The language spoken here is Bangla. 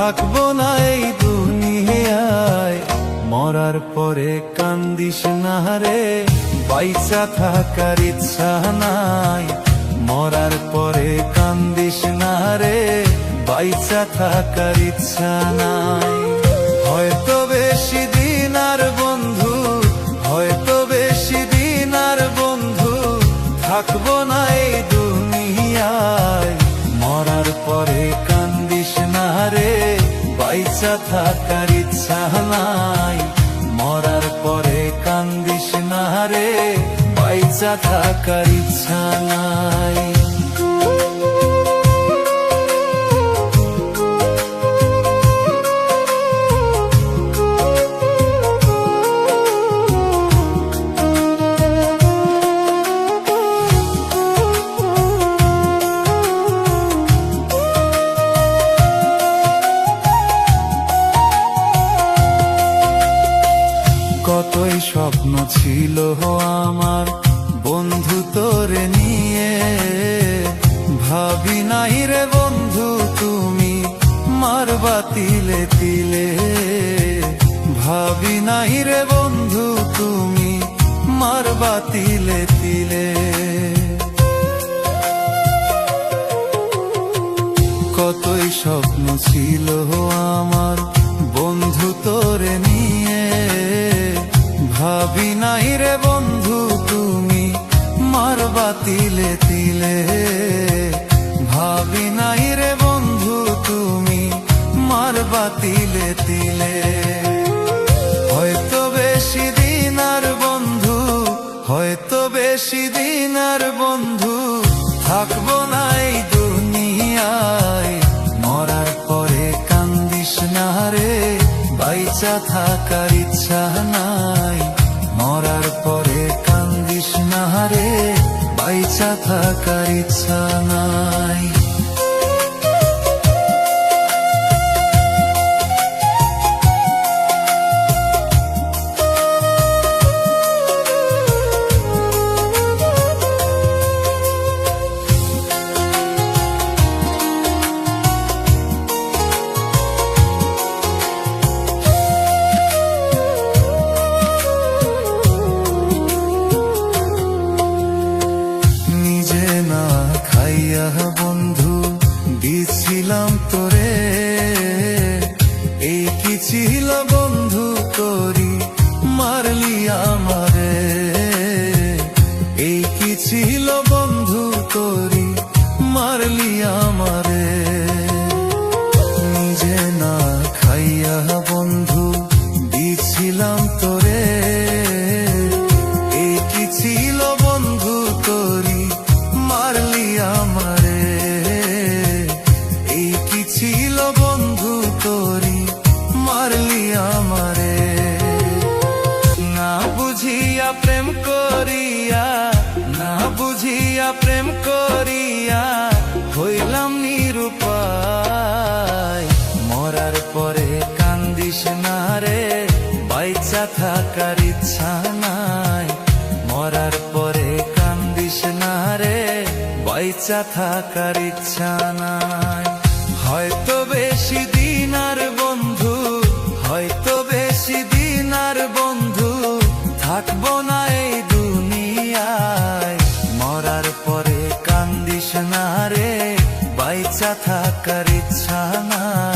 থাকবো না এই দুনিয়ায়। মরার পরে কান্দিস না রে, বাইচা থাকার ইচ্ছা নাই। মরার পরে কান্দিস না রে, বাইচা থাকার ইচ্ছা নাই। হয়তো বেশি দিন আর বন্ধু, হয়তো বেশি দিন আর বন্ধু থাকবো না এই দুনিয়ায়। মরার পরে কান্দিস না রে, বাইচা থাকার ইচ্ছা নাই। মরার পরে কান্দিস না রে, বাইচা থাকার ইচ্ছা নাই। কতই স্বপ্ন ছিল আমার বন্ধু তোরে নিয়ে, ভাবি নাই রে বন্ধু তুমি মারবা তিলে তিলে। ভাবি নাই রে বন্ধু তুমি মারবা তিলে তিলে। কতই স্বপ্ন ছিল আমার বন্ধু তোরে নিয়ে, ভাবি নাই রে বন্ধু তুমি মারবা তিলে তিলে। ভাবি নাই রে বন্ধু তুমি মারবা তিলে তিলে। হয়তো বেশি দিন আর বন্ধু, হয়তো বেশি দিন আর বন্ধু থাকবো না এই দুনিয়ায়। মরার পরে কান্দিস না রে, বাইচা থাকার ইচ্ছা নাই। মরার পরে কান্দিস না রে, বাইচা থাকার ইচ্ছা নাই। বন্ধু দিছিলাম তোরে, এই কি ছিল বন্ধু তোরি মারলি আমারে। এই কি ছিল বন্ধু তোরি মারলি আমারে। নিজে না খাইয়া বন্ধু দিছিলাম তোরে, এই কি ছিল বন্ধু তোরি মারলি আমারে। এই কি ছিল বন্ধু তোরি মারলি আমারে। না বুঝিয়া প্রেম করিয়া, না বুঝিয়া প্রেম করিয়া হইলাম নিরুপায়। মরার পরে কান্দিস না রে, বাইচা থাকার ইচ্ছা নাই। মরার পরে কান্দিস না রে, বাইচা থাকার ইচ্ছা নাই। হয়তো বেশি দিন আর বন্ধু, হয়তো বেশি দিন আর বন্ধু থাকবো না এই দুনিয়ায়। মরার পরে কান্দিস না রে, বাইচা থাকার ইচ্ছা নাই।